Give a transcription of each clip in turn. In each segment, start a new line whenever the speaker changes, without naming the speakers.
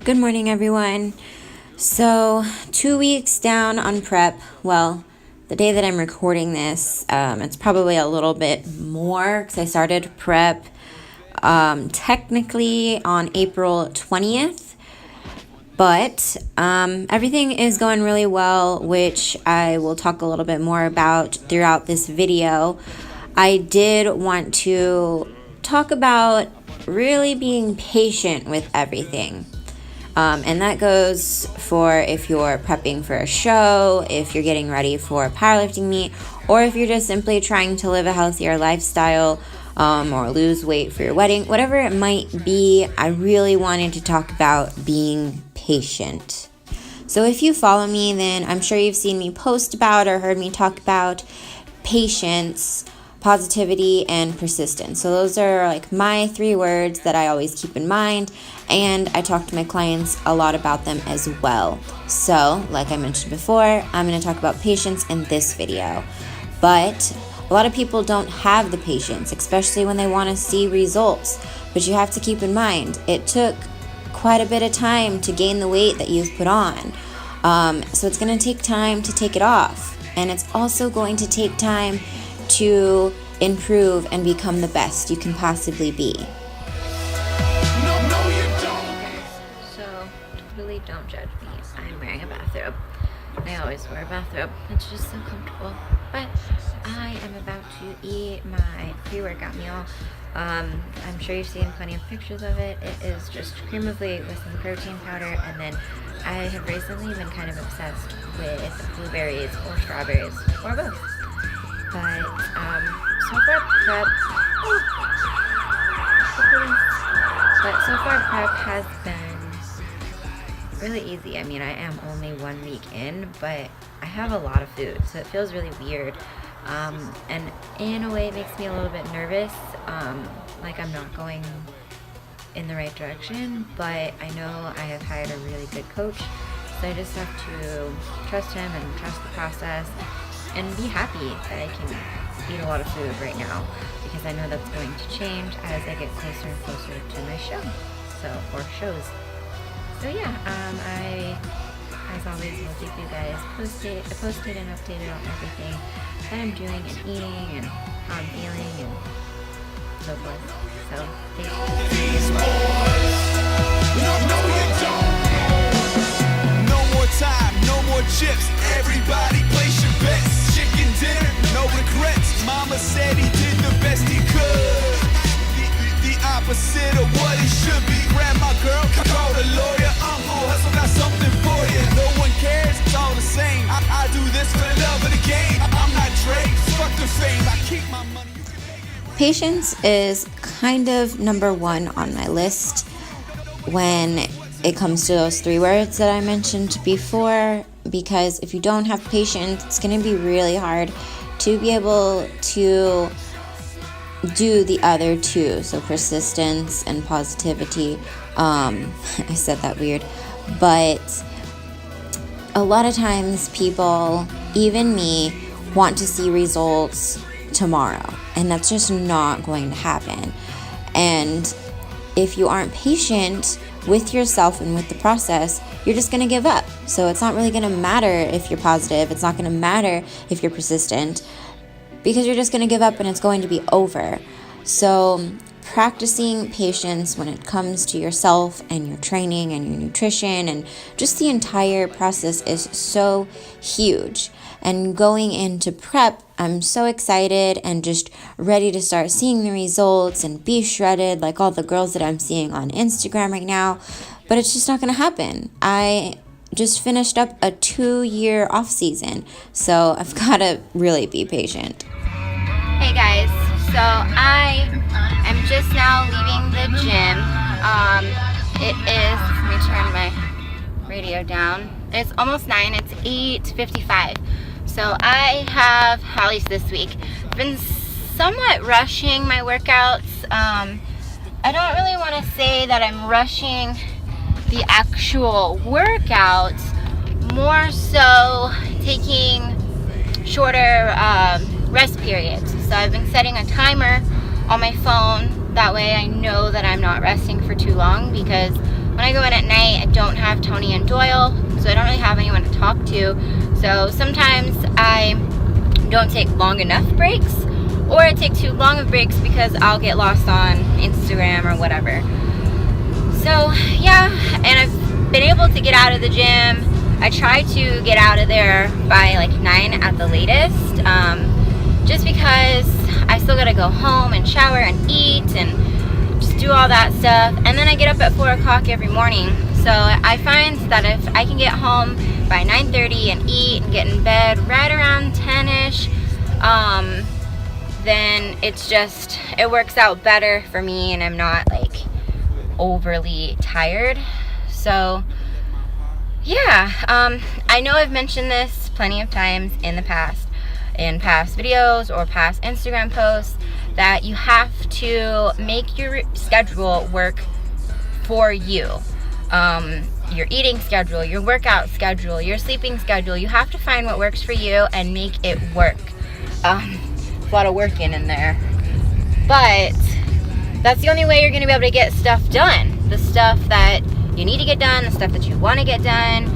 Good morning, everyone. So, 2 weeks down on prep. Well, the day that I'm recording this, it's probably a little bit more because I started prep technically on April 20th. But everything is going really well, which I will talk a little bit more about throughout this video. I did want to talk about really being patient with everything. And that goes for if you're prepping for a show, if you're getting ready for a powerlifting meet, or if you're just simply trying to live a healthier lifestyle or lose weight for your wedding, whatever it might be. I really wanted to talk about being patient. So if you follow me, then I'm sure you've seen me post about or heard me talk about patience, positivity, and persistence. So those are like my 3 words that I always keep in mind, and I talk to my clients a lot about them as well. So like I mentioned before, I'm going to talk about patience in this video. But a lot of people don't have the patience, especially when they want to see results. But you have to keep in mind, it took quite a bit of time to gain the weight that you've put on. So it's going to take time to take it off. And it's also going to take time to improve and become the best you can possibly be. So, totally don't judge me. I'm wearing a bathrobe. I always wear a bathrobe. It's just so comfortable. But I am about to eat my pre-workout meal. I'm sure you've seen plenty of pictures of it. It is just cream of wheat with some protein powder, and then I have recently been kind of obsessed with blueberries or strawberries or both. But so far prep has been really easy. I mean, I am only 1 week in, but I have a lot of food, so it feels really weird. And in a way it makes me a little bit nervous, like I'm not going in the right direction, but I know I have hired a really good coach, so I just have to trust him and trust the process and be happy that I can eat a lot of food right now, because I know that's going to change as I get closer and closer to my show, or shows. So yeah, I, as always, will keep you guys posted and updated on everything that I'm doing and eating and how I'm feeling and so forth. So stay tuned.
No more time, no more chips. Everybody place your bets. Chicken dinner, no regrets. Mama said he did the best he could. The opposite of what he should be. Grandma girl, call the lawyer. Uncle hustle got something for you. No one cares, it's all the same. I do this for the love of the game. I'm not Drake, fuck the fame. I keep my money.
Patience is kind of number 1 on my list when it comes to those 3 words that I mentioned before, because if you don't have patience, it's going to be really hard to be able to do the other 2, so persistence and positivity. I said that weird, but a lot of times people, even me, want to see results tomorrow, and that's just not going to happen. And if you aren't patient with yourself and with the process, you're just going to give up. So it's not really going to matter if you're positive. It's not going to matter if you're persistent, because you're just going to give up and it's going to be over. So practicing patience when it comes to yourself and your training and your nutrition and just the entire process is so huge. And going into prep, I'm so excited and just ready to start seeing the results and be shredded like all the girls that I'm seeing on Instagram right now. But it's just not going to happen. I just finished up a 2-year off season, so I've got to really be patient.
Hey guys, so I am just now leaving the gym. It is, let me turn my radio down. It's almost 9, it's 8:55. So I have, at least this week, been somewhat rushing my workouts. I don't really want to say that I'm rushing the actual workouts, more so taking shorter rest periods. So I've been setting a timer on my phone. That way I know that I'm not resting for too long, because when I go in at night, I don't have Tony and Doyle, so I don't really have anyone to talk to. So sometimes I don't take long enough breaks, or I take too long of breaks because I'll get lost on Instagram or whatever. So yeah, and I've been able to get out of the gym. I try to get out of there by like 9 at the latest, just because I still gotta go home and shower and eat and just do all that stuff. And then I get up at 4 o'clock every morning. So I find that if I can get home by 9:30 and eat and get in bed right around 10-ish, then it works out better for me, and I'm not like overly tired. So yeah, I know I've mentioned this plenty of times in past videos or past Instagram posts, that you have to make your schedule work for you. Your eating schedule, your workout schedule, your sleeping schedule. You have to find what works for you and make it work. A lot of work in there, but that's the only way you're going to be able to get stuff done. The stuff that you need to get done, the stuff that you want to get done.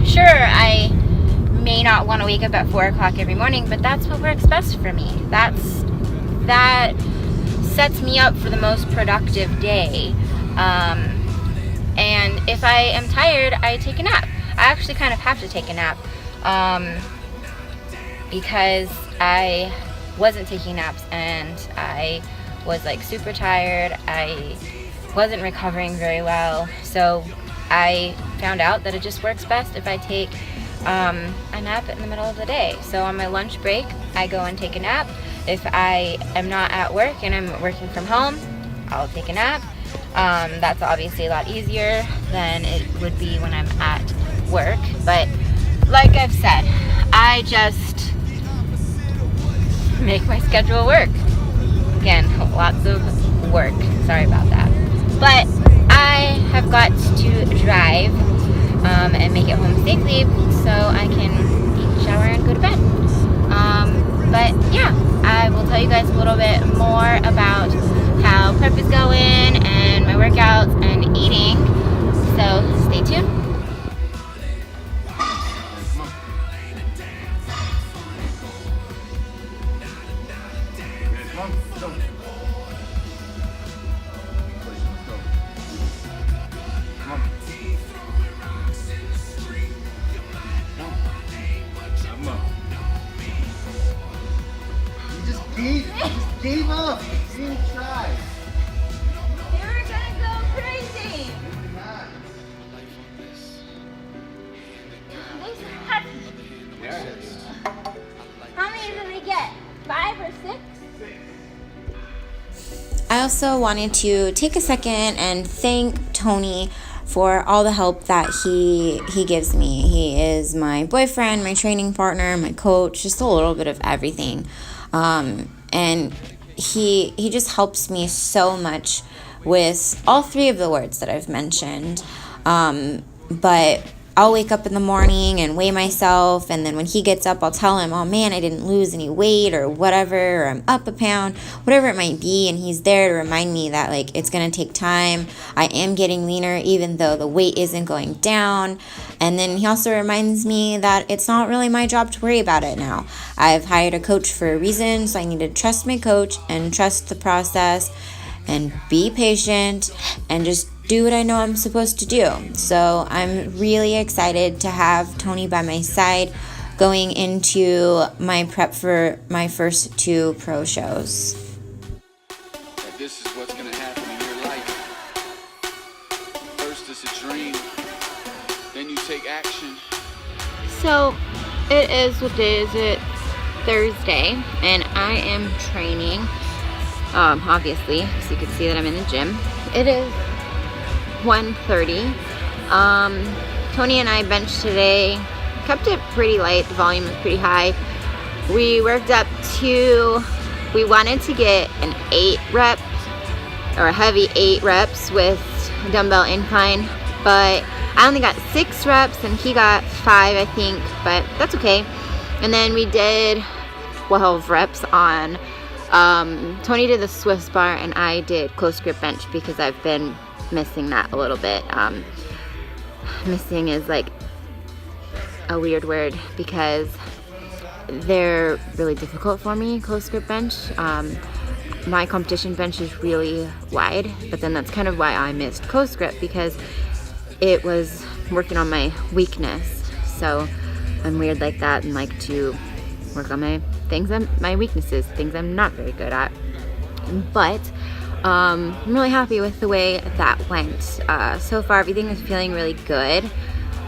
Sure, I may not want to wake up at 4 o'clock every morning, but that's what works best for me. That sets me up for the most productive day. And if I am tired, I take a nap. I actually kind of have to take a nap, because I wasn't taking naps and I was like super tired. I wasn't recovering very well, so I found out that it just works best if I take a nap in the middle of the day. So on my lunch break, I go and take a nap. If I am not at work and I'm working from home, I'll take a nap. That's obviously a lot easier than it would be when I'm at work, but like I've said, I just make my schedule work. Again, lots of work. Sorry about that. But I have got to drive and make it home safely so I can eat, shower, and go to bed. But yeah, I will tell you guys a little bit more about how prep is going and my workouts and eating. So stay tuned.
Gave up. You didn't try.
You were gonna go crazy. These are heavy.
Yes.
How many did they get? 5 or 6?
I also wanted to take a second and thank Tony for all the help that he gives me. He is my boyfriend, my training partner, my coach, just a little bit of everything. And he just helps me so much with all 3 of the words that I've mentioned. But I'll wake up in the morning and weigh myself, and then when he gets up, I'll tell him, oh man, I didn't lose any weight or whatever, or I'm up a pound, whatever it might be, and he's there to remind me that like it's gonna take time. I am getting leaner even though the weight isn't going down. And then he also reminds me that it's not really my job to worry about it now. I've hired a coach for a reason, so I need to trust my coach and trust the process and be patient and just do what I know I'm supposed to do. So I'm really excited to have Tony by my side going into my prep for my first 2 pro shows.
That this is what's gonna happen in your life. First it's a dream, then you take action.
So it is, what day is it? Thursday, and I am training. Obviously, so you can see that I'm in the gym. It is 1:30. Tony and I benched today. Kept it pretty light. The volume was pretty high. We worked up to, we wanted to get an 8 rep or a heavy 8 reps with dumbbell incline, but I only got 6 reps and he got 5, I think, but that's okay. And then we did 12 reps on, Tony did the Swiss bar and I did close grip bench because I've been missing that a little bit. Missing is like a weird word because they're really difficult for me, close grip bench. My competition bench is really wide, but then that's kind of why I missed close grip, because it was working on my weakness. So I'm weird like that and like to work on my my weaknesses, things I'm not very good at. But I'm really happy with the way that went. So far everything is feeling really good. So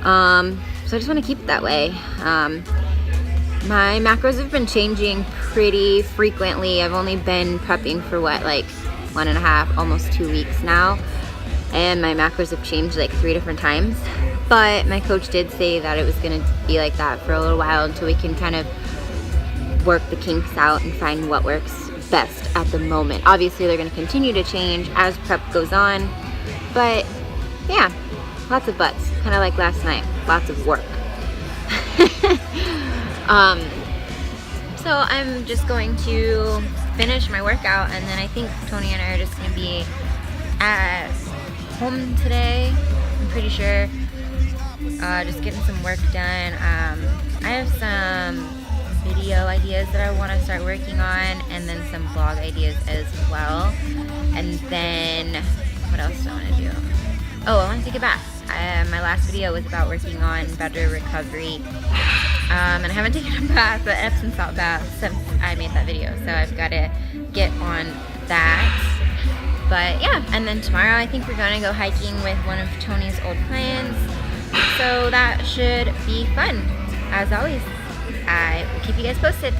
I just want to keep it that way. My macros have been changing pretty frequently. I've only been prepping for what, like 1.5, almost 2 weeks now. And my macros have changed like 3 different times. But my coach did say that it was gonna be like that for a little while until we can kind of work the kinks out and find what works best at the moment. Obviously they're gonna continue to change as prep goes on. But yeah, lots of buts, kind of like last night, lots of work. So I'm just going to finish my workout, and then I think Tony and I are just gonna be at home today, I'm pretty sure, just getting some work done. I have some video ideas that I want to start working on, and then some blog ideas as well. And then what else do I want to do? Oh, I want to take a bath. My last video was about working on better recovery, and I haven't taken a bath, an Epsom salt bath, since I made that video, so I've got to get on that. But yeah, and then tomorrow I think we're going to go hiking with one of Tony's old clients, so that should be fun. As always, I will keep you guys posted.